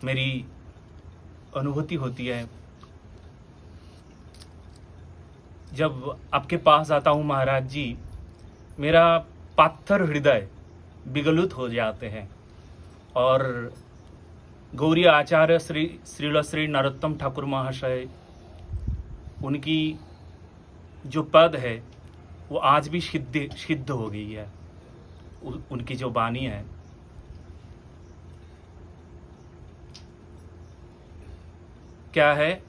मेरी अनुभूति होती है जब आपके पास आता हूँ महाराज जी। मेरा पाथर हृदय विगलित हो जाते हैं और गौरी आचार्य श्रील श्री नरोत्तम ठाकुर महाशय, उनकी जो पद है वो आज भी सिद्ध हो गई है। उनकी जो वाणी है, क्या है,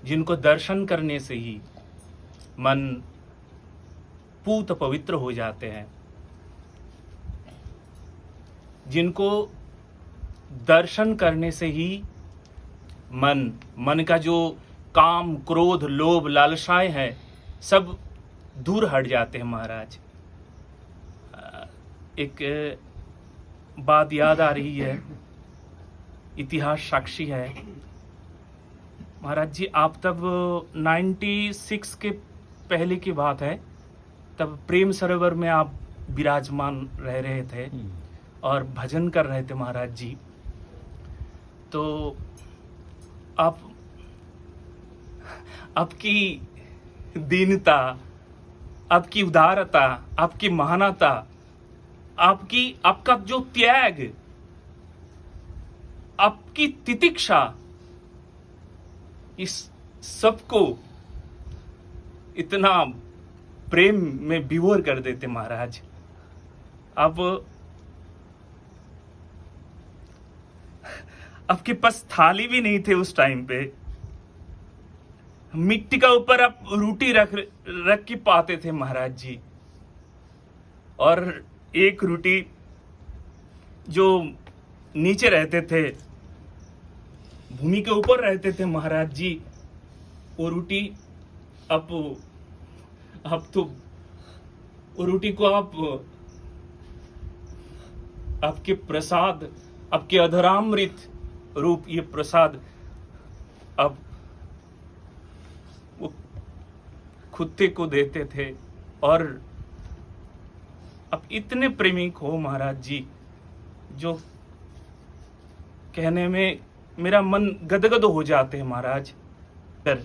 जिनको दर्शन करने से ही मन पूत पवित्र हो जाते हैं, जिनको दर्शन करने से ही मन का जो काम, क्रोध, लोभ, लालसाएं हैं सब दूर हट जाते हैं महाराज। एक बात याद आ रही है, इतिहास साक्षी है महाराज जी। आप तब 96 के पहले की बात है, तब प्रेम सरोवर में आप विराजमान रह रहे थे और भजन कर रहे थे महाराज जी। तो आपकी दीनता, आपकी उदारता, आपकी महानता, आपका जो त्याग, आपकी तितिक्षा, इस सबको इतना प्रेम में विभोर कर देते महाराज। अब आपके पास थाली भी नहीं थे उस टाइम पे, मिट्टी का ऊपर आप रोटी रख के पाते थे महाराज जी। और एक रोटी जो नीचे रहते थे, भूमि के ऊपर रहते थे महाराज जी, वो रोटी अब तो वो रोटी को आप आपके प्रसाद, आपके अधरामृत रूप ये प्रसाद अब वो कुत्ते को देते थे। और अब इतने प्रेमिक हो महाराज जी, जो कहने में मेरा मन गदगद हो जाते हैं महाराज। अगर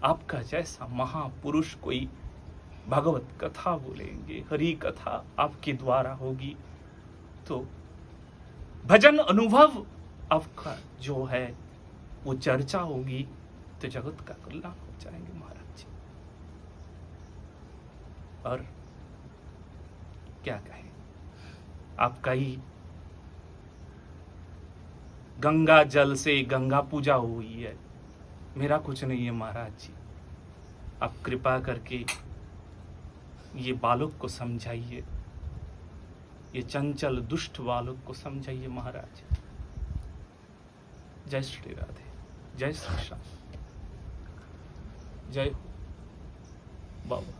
आपका जैसा महापुरुष कोई भगवत कथा बोलेंगे, हरि कथा आपके द्वारा होगी, तो भजन अनुभव आपका जो है वो चर्चा होगी, तो जगत का कल्याण हो जाएंगे महाराज जी। और क्या कहें, आपका ही गंगा जल से गंगा पूजा हुई है, मेरा कुछ नहीं है महाराज जी। आप कृपा करके ये बालक को समझाइए, ये चंचल दुष्ट बालक को समझाइए महाराज। जय श्री राधे, जय श्री श्याम, जय हो बाबा।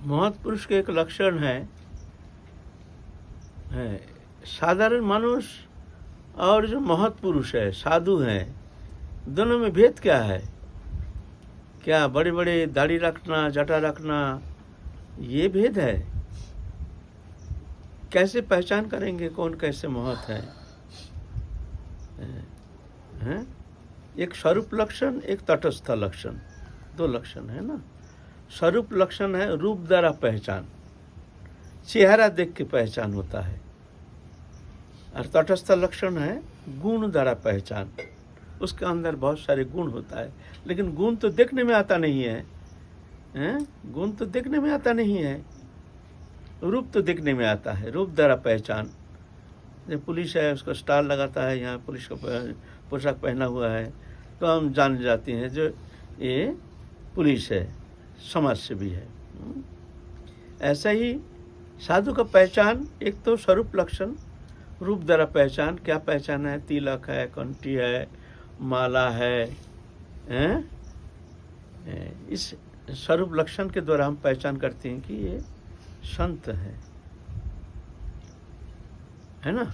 महत्पुरुष के एक लक्षण है साधारण मानुष और जो महत्पुरुष है, साधु हैं, दोनों में भेद क्या है? क्या बड़े बड़े दाढ़ी रखना, जटा रखना, ये भेद है? कैसे पहचान करेंगे कौन कैसे महत है? एक स्वरूप लक्षण, एक तटस्थ लक्षण, दो लक्षण है ना। स्वरूप लक्षण है रूप द्वारा पहचान, चेहरा देख के पहचान होता है। और तटस्थ लक्षण है गुण द्वारा पहचान, उसके अंदर बहुत सारे गुण होता है, लेकिन गुण तो देखने में आता नहीं है, गुण तो देखने में आता नहीं है, रूप तो देखने में आता है, रूप द्वारा पहचान। जब पुलिस है, उसका स्टार लगाता है, यहाँ पुलिस का पोशाक पहना हुआ है, तो हम जान जाते हैं जो ये पुलिस है, समाज सेवी है। ऐसा ही साधु का पहचान, एक तो स्वरूप लक्षण, रूप द्वारा पहचान। क्या पहचान है? तिलक है, कंठी है, माला है, इस स्वरूप लक्षण के द्वारा हम पहचान करते हैं कि ये संत है ना।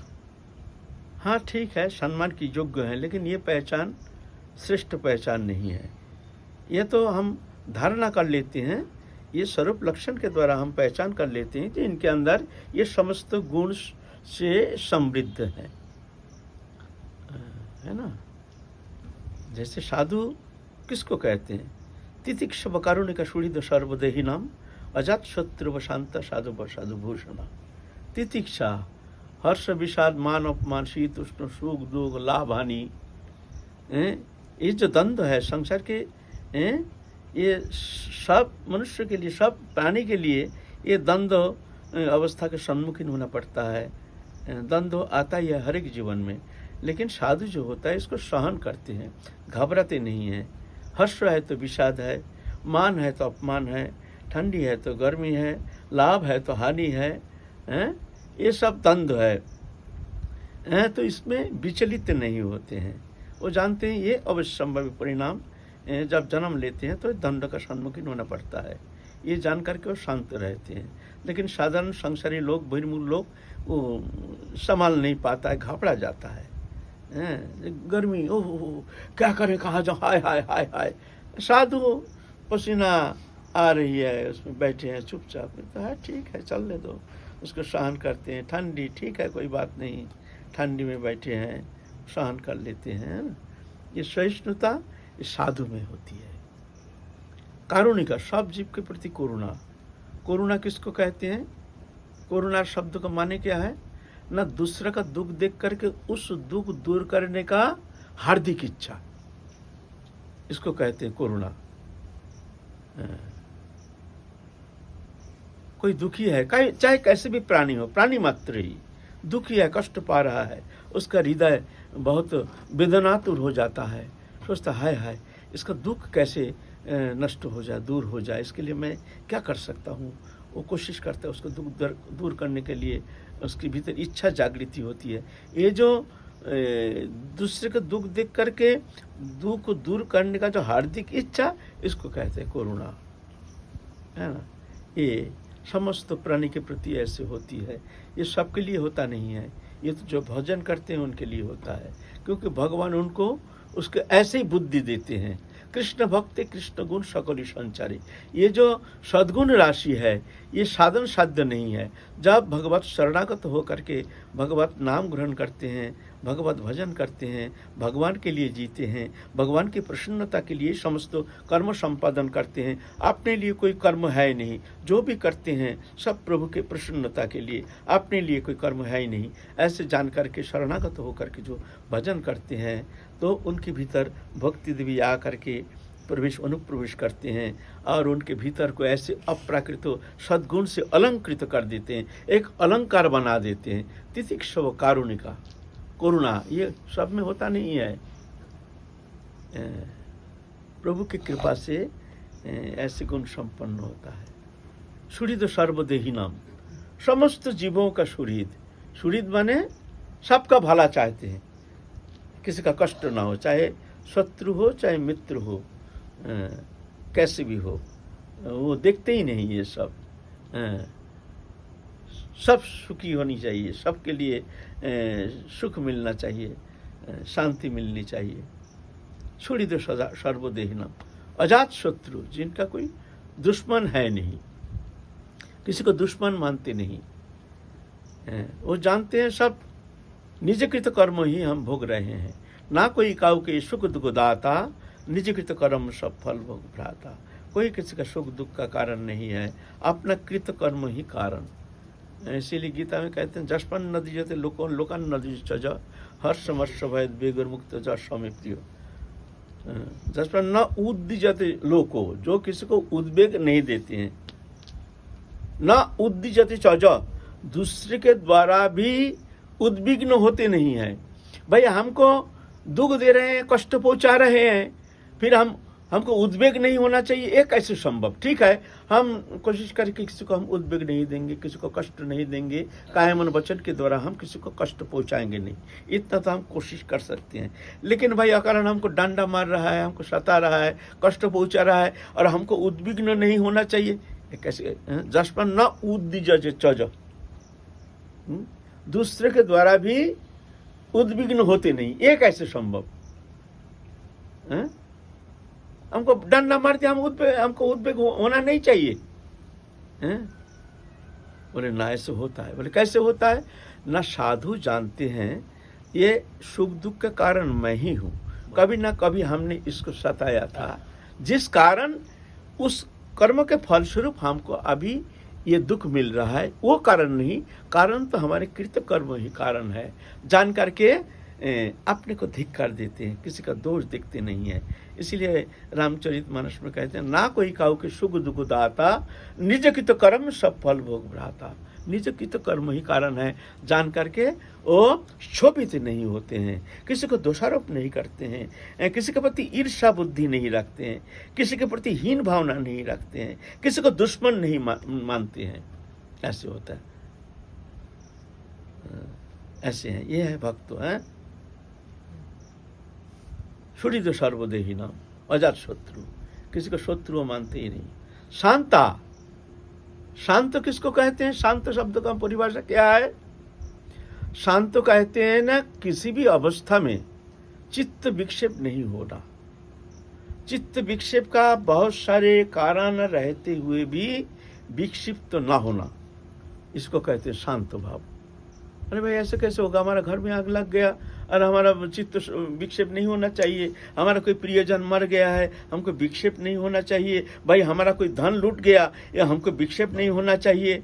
हाँ ठीक है, सम्मान की योग्य है, लेकिन ये पहचान श्रेष्ठ पहचान नहीं है। ये तो हम धारणा कर लेते हैं ये स्वरूप लक्षण के द्वारा हम पहचान कर लेते हैं कि इनके अंदर ये समस्त गुण से समृद्ध है ना। जैसे साधु किसको कहते हैं? तितिक्षव कारुणिक सुहृद सर्वदेही नाम अजात शत्रु व शांत साधु व साधुभूषण। तितिक्षा हर्ष विषाद मान अपमान शीत उष्ण सुख दुख लाभ हानि, ये जो द्वंद्व है संसार के, ये सब मनुष्य के लिए, सब प्राणी के लिए ये द्वंद्व अवस्था के सम्मुखीन होना पड़ता है। द्वंद्व आता ही है हर एक जीवन में, लेकिन साधु जो होता है इसको सहन करते हैं, घबराते नहीं हैं। हर्ष है तो विषाद है, मान है तो अपमान है, ठंडी है तो गर्मी है, लाभ है तो हानि है, ये सब द्वंद्व है। तो इसमें विचलित नहीं होते हैं। वो जानते हैं ये अवश्य संभव परिणाम जब जन्म लेते हैं तो दंड का सम्मुखीन होना पड़ता है, ये जान करके वो शांत रहते हैं। लेकिन साधारण संसारी लोग, बहिर्मुख लोग, वो संभाल नहीं पाता है, घबरा जाता है। गर्मी, ओह क्या करें, कहाँ जाओ, हाय हाय हाय हाय। साधु पसीना आ रही है, उसमें बैठे हैं चुपचाप, तो है ठीक है चलने दो, उसको सहन करते हैं। ठंडी ठीक है कोई बात नहीं, ठंडी में बैठे हैं सहन कर लेते हैं। ये सहिष्णुता ये साधु में होती है। कारुणिका, सब जीव के प्रति करुणा। करुणा किसको कहते हैं? करुणा शब्द का माने क्या है? न दूसरे का दुख देख करके उस दुख दूर करने का हार्दिक इच्छा, इसको कहते हैं करुणा। कोई दुखी है, चाहे कैसे भी प्राणी हो, प्राणी मात्र ही दुखी है, कष्ट पा रहा है, उसका हृदय बहुत वेदनातुर हो जाता है, सोचता हाय हाय इसका दुख कैसे नष्ट हो जाए, दूर हो जाए, इसके लिए मैं क्या कर सकता हूँ। वो कोशिश करता है उसको दुख दूर करने के लिए, उसके भीतर इच्छा जागृति होती है। ये जो दूसरे का दुख देख करके दुख को दूर करने का जो हार्दिक इच्छा, इसको कहते हैं करुणा, है ना। ये समस्त प्राणी के प्रति ऐसे होती है। ये सबके लिए होता नहीं है, ये तो जो भजन करते हैं उनके लिए होता है, क्योंकि भगवान उनको उसके ऐसे ही बुद्धि देते हैं। कृष्ण भक्ति कृष्ण गुण सकली संचारी, ये जो सद्गुण राशि है ये साधन साध्य नहीं है। जब भगवत शरणागत हो करके भगवत नाम ग्रहण करते हैं, भगवत भजन करते हैं, भगवान के लिए जीते हैं, भगवान की प्रसन्नता के लिए समस्त कर्म संपादन करते हैं, अपने लिए कोई कर्म है नहीं, जो भी करते हैं सब प्रभु के प्रसन्नता के लिए, अपने लिए कोई कर्म है ही नहीं, ऐसे जान करके शरणागत होकर के जो भजन करते हैं तो उनके भीतर भक्ति देवी आ करके अनुप्रवेश करते हैं और उनके भीतर को ऐसे अप्राकृत सद्गुण से अलंकृत कर देते हैं, एक अलंकार बना देते हैं। तितिक्षव कारुणिका, करुणा, ये सब में होता नहीं है। प्रभु की कृपा से ऐसे गुण संपन्न होता है। सुहृद सर्वदेही नाम, समस्त जीवों का सुहृद। सुहृद माने सबका भला चाहते हैं, किसी का कष्ट ना हो, चाहे शत्रु हो चाहे मित्र हो, कैसे भी हो, वो देखते ही नहीं। ये सब सब सुखी होनी चाहिए, सबके लिए सुख मिलना चाहिए, शांति मिलनी चाहिए। सुहृद सर्वदेही नाम, अजात शत्रु, जिनका कोई दुश्मन है नहीं, किसी को दुश्मन मानते नहीं। वो जानते हैं सब निजकृत कर्म ही हम भोग रहे हैं, ना कोई काऊ के सुख दुख दाता, निजकृत कर्म सब फल भोग भ्राता। कोई किसी का सुख दुख का कारण नहीं है, अपना कृत कर्म ही कारण। इसीलिए गीता में कहते हैं जसपन नदी जते लोकान नदी चज हर्षमर्ष भय बेगर मुक्त ज स्वामी प्रियो। जसपन न उद्दिजते लोको, जो किसी को उद्वेग नहीं देते हैं, न उद्दिजते चज, दूसरे के द्वारा भी उद्विग्न होते नहीं है। भाई हमको दुख दे रहे हैं, कष्ट पहुंचा रहे हैं, फिर हमको उद्वेग नहीं होना चाहिए, ये कैसे संभव? ठीक है, हम कोशिश करके किसी को हम उद्वेग नहीं देंगे, किसी को कष्ट नहीं देंगे, काया मन वचन के द्वारा हम किसी को कष्ट पहुंचाएंगे नहीं, इतना तो हम कोशिश कर सकते हैं। लेकिन भाई अकारण हमको डांडा मार रहा है, हमको सता रहा है, कष्ट पहुंचा रहा है और हमको उद्विग्न नहीं होना चाहिए, ये कैसे? जसपन न उद्दिज चज, दूसरे के द्वारा भी उद्विग्न होते नहीं, ये कैसे संभव? हमको डंडा मार दिया, हमको उद्वेग होना नहीं चाहिए, हैं? बोले ना ऐसे होता है। बोले कैसे होता है? ना साधु जानते हैं ये सुख दुख के कारण मैं ही हूँ, कभी ना कभी हमने इसको सताया था, जिस कारण उस कर्म के फलस्वरूप हमको अभी ये दुख मिल रहा है, वो कारण नहीं, कारण तो हमारे कृत कर्म ही कारण है। जान करके अपने को धिक्कार देते हैं, किसी का दोष देखते नहीं है। इसलिए रामचरितमानस में कहते हैं ना कोई काहू के सुख दुख दाता, निज की तो कर्म सब फल भोग भ्राता। निज की तो कर्म ही कारण है, जान करके वो क्षोभित नहीं होते हैं, किसी को दोषारोप नहीं करते हैं, किसी के प्रति ईर्ष्या बुद्धि नहीं रखते हैं, किसी के प्रति हीन भावना नहीं रखते हैं, किसी को दुश्मन नहीं मानते हैं। ऐसे होता है, ऐसे हैं, ये है भक्त हैं। सुहृद सर्वदेही नाम अजात शत्रु, किसी को शत्रु मानते ही नहीं। शांता, शांत किसको कहते हैं? शांत शब्द का परिभाषा क्या है? शांत कहते हैं ना किसी भी अवस्था में चित्त विक्षेप नहीं होना। चित्त विक्षेप का बहुत सारे कारण रहते हुए भी विक्षिप्त ना होना, इसको कहते हैं शांत भाव। अरे भाई ऐसे कैसे होगा? हमारा घर में आग लग गया और हमारा चित्त विक्षेप नहीं होना चाहिए। हमारा कोई प्रियजन मर गया है, हमको विक्षेप नहीं होना चाहिए। भाई हमारा कोई धन लूट गया, या हमको विक्षेप नहीं होना चाहिए।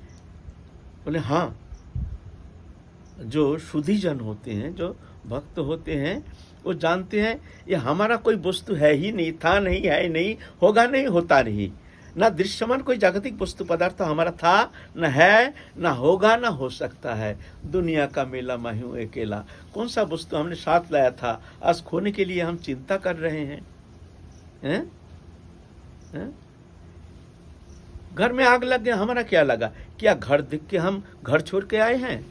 बोले हाँ, जो शुद्धिजन होते हैं, जो भक्त होते हैं, वो जानते हैं ये हमारा कोई वस्तु है ही नहीं, था नहीं, है नहीं, होगा नहीं, होता नहीं। ना दृश्यमान कोई जागतिक वस्तु पदार्थ हमारा था, न है, न होगा, न हो सकता है। दुनिया का मेला मैं हूं अकेला। कौन सा वस्तु हमने साथ लाया था, आज खोने के लिए हम चिंता कर रहे हैं? हैं? घर में आग लग गया, हमारा क्या लगा? क्या घर देख के हम घर छोड़ के आए हैं?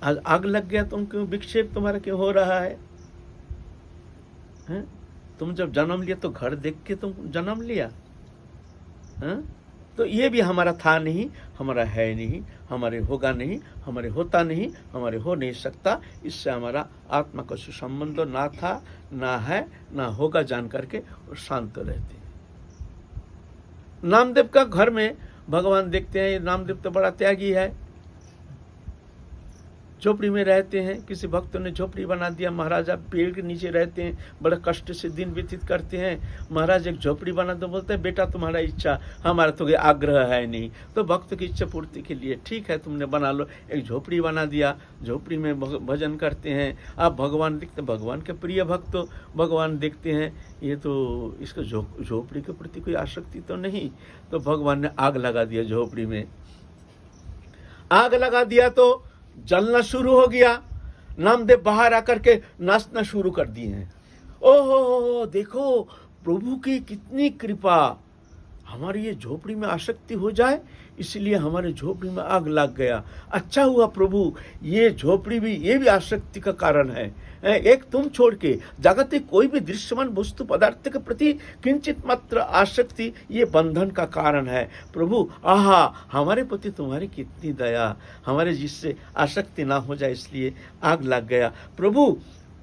आज आग लग गया, तुम क्यों विक्षेप तुम्हारा क्यों हो रहा है? हैं? तुम जब जन्म लिया तो घर देख के तुम जन्म लिया। तो ये भी हमारा था नहीं, हमारा है नहीं, हमारे होगा नहीं, हमारे होता नहीं, हमारे हो नहीं सकता। इससे हमारा आत्मा का संबंध ना था, ना है, ना होगा, जान करके और शांत रहते हैं। नामदेव का घर में भगवान देखते हैं, नामदेव तो बड़ा त्यागी है, झोपड़ी में रहते हैं। किसी भक्त ने झोपड़ी बना दिया, महाराजा पेड़ के नीचे रहते हैं, बड़े कष्ट से दिन व्यतीत करते हैं। महाराज एक झोपड़ी बना दो, बोलते हैं बेटा तुम्हारा इच्छा, हमारा तो आग्रह है नहीं। तो भक्त की इच्छा पूर्ति के लिए ठीक है तुमने बना लो, एक झोपड़ी बना दिया, झोपड़ी में भजन करते हैं। आप भगवान देखते, भगवान के प्रिय भक्त भगवान देखते हैं, ये तो इसको झोपड़ी के प्रति कोई आसक्ति तो नहीं। तो भगवान ने आग लगा दिया झोपड़ी में। आग लगा दिया तो जलना शुरू हो गया। नामदेव बाहर आकर के नाचना शुरू कर दिए हैं। ओहो देखो प्रभु की कितनी कृपा, हमारी ये झोपड़ी में आसक्ति हो जाए, इसलिए हमारे झोपड़ी में आग लग गया। अच्छा हुआ प्रभु, ये झोपड़ी भी, ये भी आसक्ति का कारण है। एक तुम छोड़ के जागतिक कोई भी दृश्यमान वस्तु पदार्थ के प्रति किंचित मात्र आसक्ति, ये बंधन का कारण है। प्रभु आहा, हमारे प्रति तुम्हारी कितनी दया, हमारे जिससे आसक्ति ना हो जाए इसलिए आग लग गया। प्रभु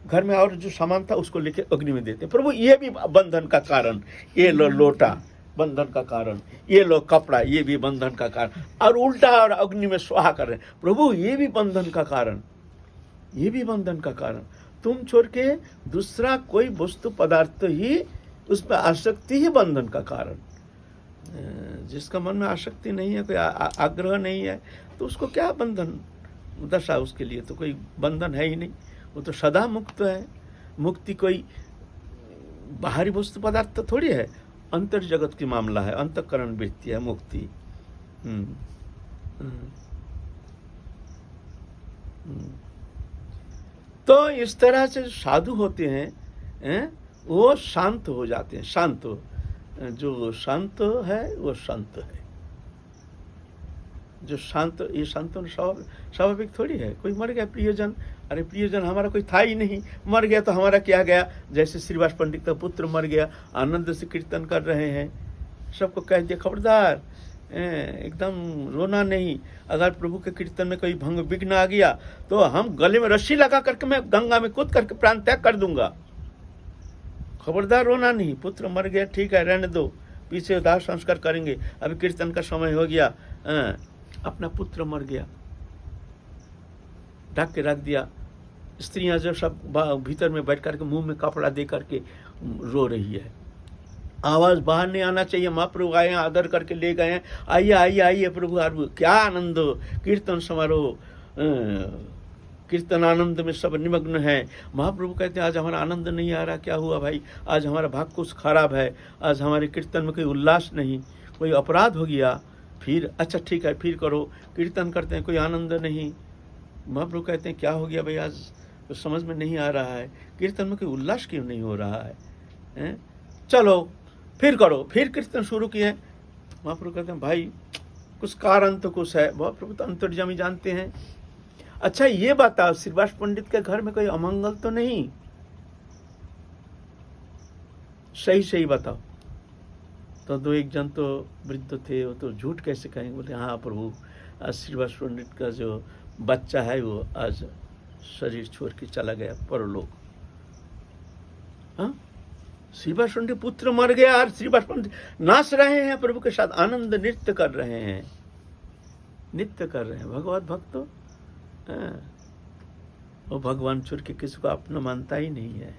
घर में और जो सामान था उसको लेके अग्नि में देते। प्रभु ये भी बंधन का कारण, ये लो लोटा बंधन का कारण, ये लो कपड़ा, ये भी बंधन का कारण, और उल्टा और अग्नि में स्वाहा कर रहे। प्रभु ये भी बंधन का कारण, ये भी बंधन का कारण। तुम छोड़ के दूसरा कोई वस्तु पदार्थ ही, उसमें आसक्ति ही बंधन का कारण। जिसका मन में आसक्ति नहीं है, कोई आग्रह नहीं है, तो उसको क्या बंधन दशा? उसके लिए तो कोई बंधन है ही नहीं, वो तो सदा मुक्त है। मुक्ति कोई बाहरी वस्तु पदार्थ तो थोड़ी है, अंतर जगत की मामला है, अंतःकरण वृत्ति है मुक्ति। तो इस तरह से साधु होते हैं, वो शांत हो जाते हैं। शांत, जो शांत है वो संत है। जो शांत, ये शांत स्वाभाविक थोड़ी है। कोई मर गया प्रियजन, अरे प्रियजन हमारा कोई था ही नहीं, मर गया तो हमारा क्या गया। जैसे श्रीवास पंडित का पुत्र मर गया, आनंद से कीर्तन कर रहे हैं, सबको कह दिया खबरदार एकदम रोना नहीं, अगर प्रभु के कीर्तन में कोई भंग विघ्न आ गया तो हम गले में रस्सी लगा करके मैं गंगा में कूद करके प्राण त्याग कर दूंगा। खबरदार रोना नहीं, पुत्र मर गया ठीक है रहने दो, पीछे दाह संस्कार करेंगे, अभी कीर्तन का समय हो गया, अपना पुत्र मर गया, ढक के रख दिया। स्त्रियां जो सब भीतर में बैठ करके मुंह में कपड़ा दे करके रो रही है, आवाज बाहर नहीं आना चाहिए। महाप्रभु आए हैं, आदर करके ले गए हैं, आइए आइए आइए प्रभु, क्या आनंद हो, कीर्तन समारोह, कीर्तन आनंद में सब निमग्न है। महाप्रभु कहते हैं आज हमारा आनंद नहीं आ रहा, क्या हुआ भाई, आज हमारा भाग कुछ खराब है, आज हमारे कीर्तन में कोई उल्लास नहीं, कोई अपराध हो गया। फिर अच्छा ठीक है, फिर करो, कीर्तन करते हैं, कोई आनंद नहीं। महाप्रभु कहते हैं क्या हो गया भाई, आज तो समझ में नहीं आ रहा है, कीर्तन में कोई उल्लास क्यों नहीं हो रहा है? चलो फिर करो, फिर कीर्तन शुरू किए। महाप्रभु कहते हैं भाई कुछ कारण तो कुछ है, महाप्रभु तो अंतर्यामी जानते हैं। अच्छा ये बताओ, श्रीवास पंडित के घर में कोई अमंगल तो नहीं? सही सही बताओ। तो दो एक जन तो वृद्ध थे, वो तो झूठ कैसे कहेंगे, बोले हाँ प्रभु, आज श्रीवास पंडित का जो बच्चा है वो आज शरीर छोड़ के चला गया परलोक। हाँ, श्रीवास पंडित पुत्र मर गया और श्रीवास पंडित नाच रहे हैं, प्रभु के साथ आनंद नृत्य कर रहे हैं, नृत्य कर रहे हैं। भगवत भक्तों, वो भगवान छोड़ के किसी को अपना मानता ही नहीं है,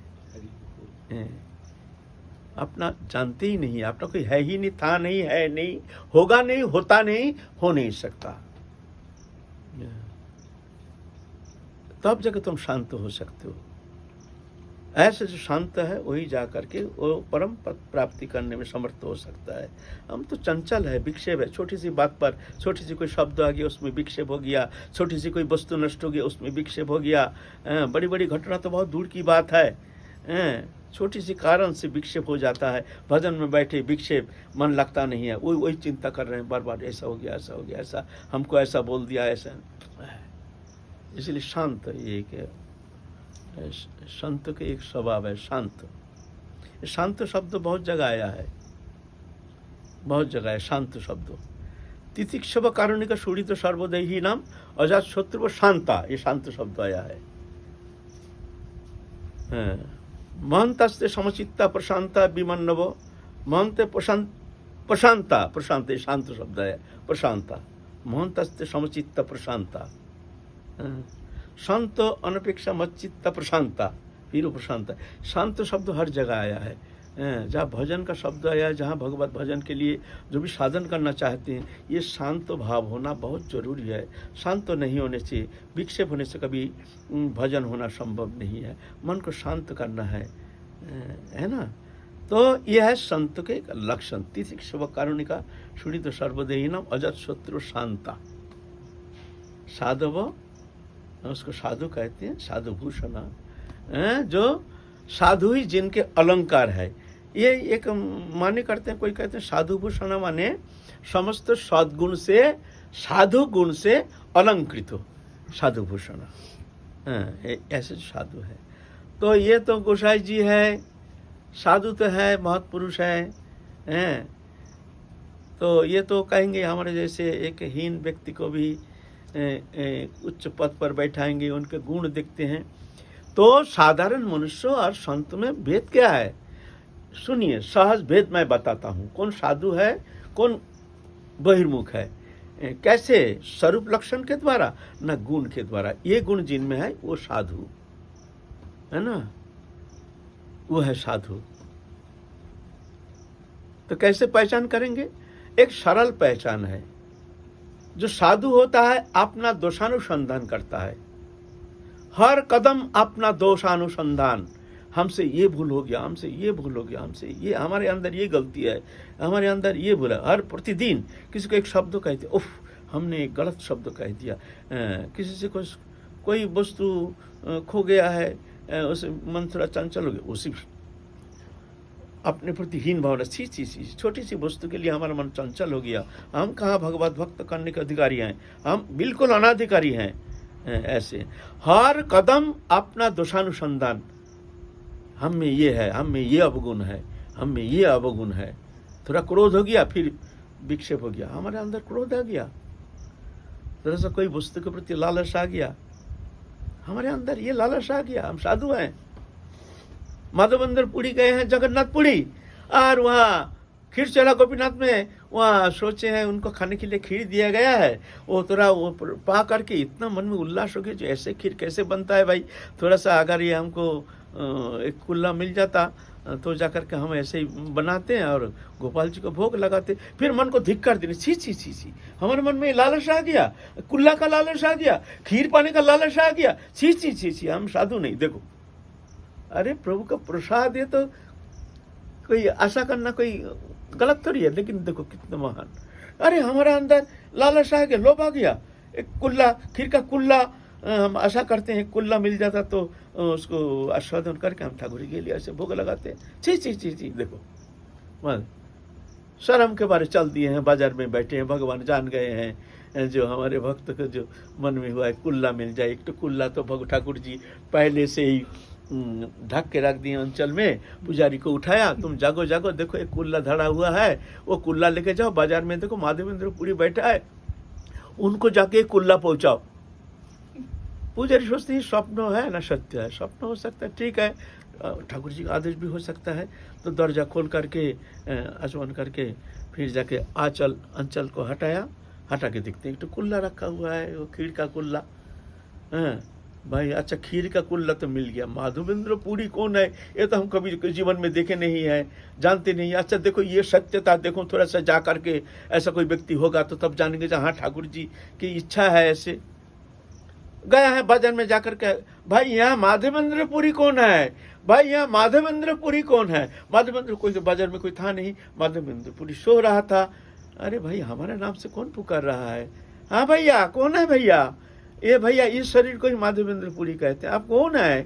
अपना जानते ही नहीं, अपना कोई है ही नहीं, था नहीं, है नहीं, होगा नहीं, होता नहीं, हो नहीं सकता। तब जाकर तुम शांत हो सकते हो। ऐसे जो शांत है वही जा करके वो परम पद प्राप्ति करने में समर्थ हो सकता है। हम तो चंचल है, विक्षेप है, छोटी सी बात पर छोटी सी कोई शब्द आ गया उसमें विक्षेप हो गया, छोटी सी कोई वस्तु नष्ट हो गया उसमें विक्षेप हो गया। बड़ी बड़ी घटना तो बहुत दूर की बात है, छोटी सी कारण से विक्षेप हो जाता है। भजन में बैठे विक्षेप, मन लगता नहीं है, वही वही चिंता कर रहे हैं बार बार, ऐसा हो गया, ऐसा हो गया, ऐसा हमको ऐसा बोल दिया, ऐसा। इसलिए शांत, ये संत के एक स्वभाव है शांत। शांत शब्द बहुत जगह आया है, बहुत जगह है शांत शब्द। तितिक्षव कारुणिक शूडित सर्वदेही नाम अजात शत्रु शांता, ये शांत शब्द आया है। महंतस्ते समचित्ता प्रशांता विमन्नव, महंत प्रशांता, प्रशांत, ये शांत शब्द है, प्रशांता, महंतस्ते समचित्ता प्रशांता, शांत अनपेक्षा मच्चित्त प्रशांता, फिर प्रशांत। शांत शब्द हर जगह आया है, जहाँ भजन का शब्द आया है, जहाँ भगवत भजन के लिए जो भी साधन करना चाहते हैं, ये शांत भाव होना बहुत जरूरी है। शांत नहीं होने से, विक्षेप होने से कभी भजन होना संभव नहीं है। मन को शांत करना है ना। तो यह है संत के लक्षण। तितिक्षव कारुणिका शूडित सर्वदेही नाम अजत शत्रु शांता। साधव, उसको साधु कहते हैं, साधु भूषण, जो साधु ही जिनके अलंकार है। ये एक माने करते हैं, कोई कहते हैं साधु भूषण माने समस्त सद्गुण से, साधु गुण से अलंकृत हो, साधु भूषण, ऐसे साधु है। तो ये तो गोसाई जी है, साधु तो है, महत्पुरुष है, तो ये तो कहेंगे हमारे जैसे एक हीन व्यक्ति को भी उच्च पद पर बैठाएंगे, उनके गुण देखते हैं। तो साधारण मनुष्य और संत में भेद क्या है? सुनिए, सहज भेद मैं बताता हूँ। कौन साधु है, कौन बहिर्मुख है, कैसे? स्वरूप लक्षण के द्वारा, न गुण के द्वारा। ये गुण जिनमें है वो साधु है ना, वो है साधु। तो कैसे पहचान करेंगे? एक सरल पहचान है। जो साधु होता है अपना दोषानुसंधान करता है, हर कदम अपना दोषानुसंधान। हमसे ये भूल हो गया, हमसे ये भूल हो गया, हमसे ये, हमारे अंदर ये गलती है, हमारे अंदर ये भूल है। हर प्रतिदिन किसी को एक शब्द कहते, उफ हमने एक गलत शब्द कह दिया, किसी से कोई वस्तु खो गया है, उस मन थोड़ा चंचल हो गया, उसी अपने प्रति हीन भावना, सी छोटी सी वस्तु के लिए हमारा मन चंचल हो गया। हम कहाँ भगवत भक्त करने के अधिकारी हैं, हम बिल्कुल अनाधिकारी हैं। ऐसे हर कदम अपना दोषानुसंधान, हम में ये है, हम में ये अवगुण है, हम में ये अवगुण है। थोड़ा क्रोध हो गया, फिर विक्षेप हो गया, हमारे अंदर क्रोध आ गया। थोड़ा सा कोई वस्तु के प्रति लालच आ गया, हमारे अंदर ये लालच आ गया। हम साधु हैं, माधवंदर पुरी गए हैं, जगन्नाथपुरी, और वहाँ खीर चोरा गोपीनाथ में वहाँ सोचे हैं, उनको खाने के लिए खीर दिया गया है, वो थोड़ा वो पा करके इतना मन में उल्लास हो गया, जो ऐसे खीर कैसे बनता है भाई, थोड़ा सा अगर ये हमको एक कुल्ला मिल जाता तो जाकर के हम ऐसे ही बनाते हैं और गोपाल जी को भोग लगाते। फिर मन को धिक्कार देने, छी छी छी छी, हमारे मन में लालच आ गया, कुल्ला का लालच आ गया, खीर पाने का लालच आ गया, छी छी छी छी, हम साधु नहीं। देखो, अरे प्रभु का प्रसाद है तो कोई आशा करना कोई गलत थोड़ी है, लेकिन देखो कितना महान। अरे हमारा अंदर लालच आ गया, लोभ आ गया, एक कुल्ला, खीर का कुल्ला, हम आशा करते हैं कुल्ला मिल जाता तो उसको आस्वादन करके हम ठाकुर जी के लिए ऐसे भोग लगाते हैं। छी छी छी छी, देखो बस शर्म के बारे चल दिए हैं, बाजार में बैठे हैं, भगवान जान गए हैं जो हमारे भक्त को जो मन में हुआ है कुल्ला मिल जाए। एक तो कुल्ला तो भग ठाकुर जी पहले से ही ढक के रख दिए अंचल में, पुजारी को उठाया, तुम जागो जागो, देखो एक कुल्ला धड़ा हुआ है, वो कुल्ला लेके जाओ बाजार में, देखो माधवेंद्र पुरी बैठा है, उनको जाके कुल्ला पहुंचाओ। पुजारी सोचते ही स्वप्न है ना सत्य है, स्वप्न हो सकता है, ठीक है, ठाकुर जी का आदेश भी हो सकता है। तो दरजा खोल करके आचमन करके फिर जाके अंचल को हटा के देखते हैं तो कुल्ला रखा हुआ है, वो खीर का कुल्ला। भाई अच्छा, खीर का कुल्ला तो मिल गया, माधवेंद्र पुरी कौन है ये तो हम कभी जीवन में देखे नहीं है, जानते नहीं। अच्छा देखो ये सत्यता, देखो थोड़ा सा जा करके ऐसा कोई व्यक्ति होगा तो तब जानेंगे हाँ ठाकुर जी की इच्छा है। ऐसे गया है बाजार में जाकर के, भाई यहाँ माधवेंद्र पुरी कौन है, भाई यहाँ माधवेंद्र पुरी कौन है। माधवेंद्र कोई तो बाजार में कोई था नहीं, माधवेंद्र पुरी सो रहा था। अरे भाई हमारे नाम से कौन पुकार रहा है, हाँ भैया कौन है भैया, ये भैया इस शरीर को ही माधवेंद्र पुरी कहते हैं, आप कौन है,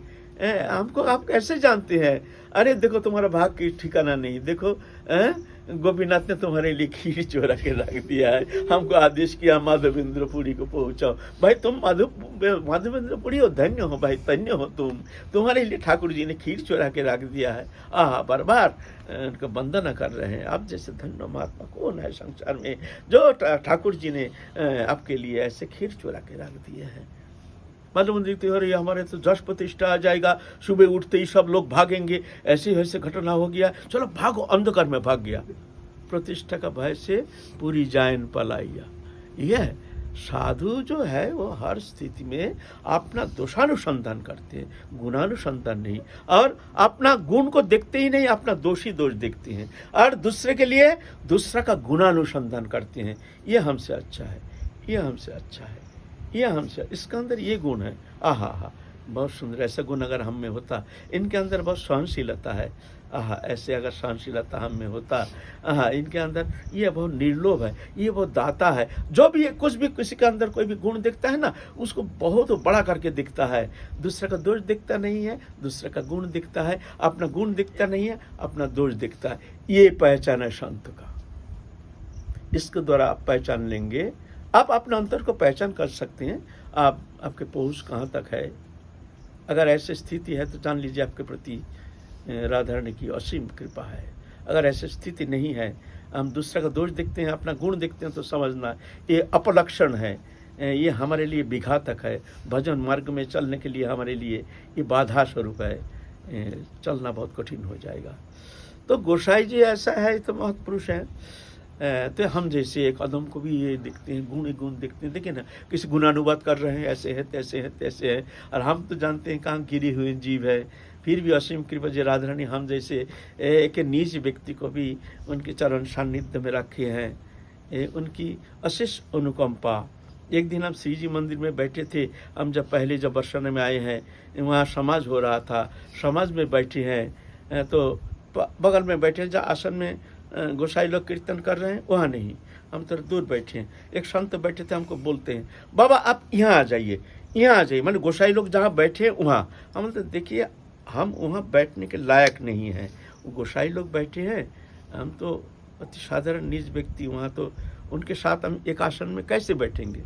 हमको आप कैसे जानते हैं। अरे देखो तुम्हारा भाग की ठिकाना नहीं, देखो गोपीनाथ ने तुम्हारे लिए खीर चोरा के रख दिया है, हमको आदेश किया माधवेंद्र पुरी को पहुंचाओ। भाई तुम माधवेंद्र पुरी हो, धन्य हो भाई, धन्य हो तुम, तुम्हारे लिए ठाकुर जी ने खीर चोरा के रख दिया है। बार बार उनका वंदना कर रहे हैं। आप जैसे धन्य महात्मा कौन है संसार में जो ठाकुर जी ने आपके लिए ऐसे खीर चोरा के रख दिए हैं। मालूम देखते हो रही हमारे तो जश प्रतिष्ठा आ जाएगा, सुबह उठते ही सब लोग भागेंगे, ऐसे ऐसे घटना हो गया, चलो भागो, अंधकार में भाग गया, प्रतिष्ठा का भय से पूरी जायन पलाइया। यह साधु जो है वो हर स्थिति में अपना दोषानुसंधान करते हैं, गुणानुसंधान नहीं, और अपना गुण को देखते ही नहीं, अपना दोषी दोष देखते हैं, और दूसरे के लिए दूसरा का गुणानुसंधान करते हैं। ये हमसे अच्छा है, ये हमसे अच्छा है, ये हमसे, इसका अंदर ये गुण है, आहा बहुत सुंदर, ऐसा गुण अगर हम में होता, इनके अंदर बहुत सहनशीलता है, ऐसे अगर सहनशीलता हम में होता, इनके अंदर ये बहुत निर्लोभ है, ये बहुत दाता है। जो भी कुछ भी किसी के अंदर कोई भी गुण दिखता है ना, उसको बहुत बड़ा करके दिखता है, दूसरे का दोष दिखता नहीं है, दूसरे का गुण दिखता है, अपना गुण दिखता नहीं है, अपना दोष दिखता है। ये पहचान है संत का, इसके द्वारा आप पहचान लेंगे, आप अपने अंतर को पहचान कर सकते हैं, आपके पहुँच कहाँ तक है। अगर ऐसी स्थिति है तो जान लीजिए आपके प्रति राधा रानी की असीम कृपा है। अगर ऐसी स्थिति नहीं है, हम दूसरा का दोष देखते हैं, अपना गुण देखते हैं, तो समझना ये अपलक्षण है, ये हमारे लिए विघातक है, भजन मार्ग में चलने के लिए हमारे लिए ये बाधा स्वरूप है, चलना बहुत कठिन हो जाएगा। तो गोसाई जी ऐसा है, तो महत्पुरुष है, तो हम जैसे एक अदम को भी ये देखते हैं, गुण देखते हैं। देखिए ना, किसी गुणानुवाद कर रहे हैं, ऐसे है तैसे है तैसे है, और हम तो जानते हैं कहाँ गिरे हुए जीव है। फिर भी असीम कृपा जी राधा रानी हम जैसे एक नीच व्यक्ति को भी उनके चरण सान्निध्य में रखे हैं, उनकी अशेष अनुकंपा। एक दिन हम श्री जी मंदिर में बैठे थे, हम जब बरसाने में आए हैं, वहाँ समाज हो रहा था, समाज में बैठे हैं, तो बगल में बैठे जहाँ आसन में गोसाई लोग कीर्तन कर रहे हैं, वहाँ नहीं, हम तो दूर बैठे हैं। एक संत बैठे थे, हमको बोलते हैं, बाबा आप यहाँ आ जाइए, यहाँ आ जाइए, मैंने गोसाई लोग जहाँ बैठे हैं वहाँ। हम तो देखिए हम वहाँ बैठने के लायक नहीं हैं, गोसाई लोग बैठे हैं, हम तो अति साधारण निज व्यक्ति, वहाँ तो उनके साथ हम एक आसन में कैसे बैठेंगे।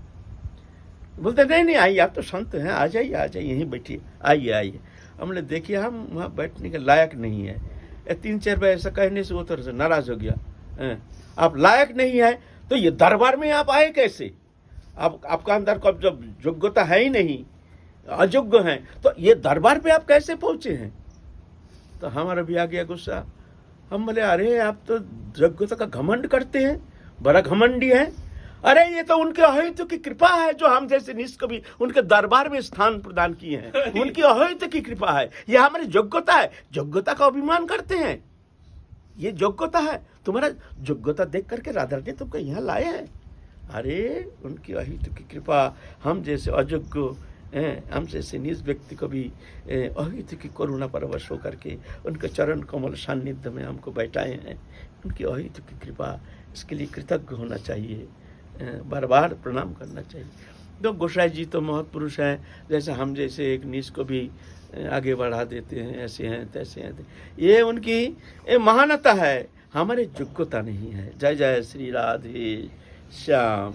बोलते नहीं आइए, आप तो संत हैं, आ जाइए यहीं बैठिए, आइए। हमने देखिए हम वहाँ बैठने के लायक नहीं है। 3-4 बार ऐसा कहने से वो तरह से नाराज हो गया, आप लायक नहीं है तो ये दरबार में आप आए कैसे, आपका अंदर कब जब योग्यता है ही नहीं, अयोग्य हैं, तो ये दरबार पे आप कैसे पहुंचे हैं। तो हमारा भी आ गया गुस्सा, हम बोले अरे आप तो योग्यता का घमंड करते हैं, बड़ा घमंडी है। अरे ये तो उनके अहित की कृपा है जो हम जैसे निष्ठ को भी उनके दरबार में स्थान प्रदान किए हैं, उनकी अहित की कृपा है, ये हमारी योग्यता है। योग्यता का अभिमान करते हैं, ये योग्यता है, तुम्हारा योग्यता देख करके राधा ने तुमको यहाँ लाए हैं। अरे उनकी अहित की कृपा, हम जैसे अयोग्य हम जैसे निज व्यक्ति को भी अहित की करुणा परवश होकर के उनके चरण कमल सान्निध्य में हमको बैठाए हैं। उनकी अहित की कृपा, इसके लिए कृतज्ञ होना चाहिए, बार बार प्रणाम करना चाहिए। तो गोसाई जी तो महत्पुरुष हैं, जैसे हम जैसे एक नीच को भी आगे बढ़ा देते हैं, ऐसे हैं तैसे हैं, ये उनकी महानता है, हमारे योग्यता नहीं है। जय जय श्री राधे श्याम।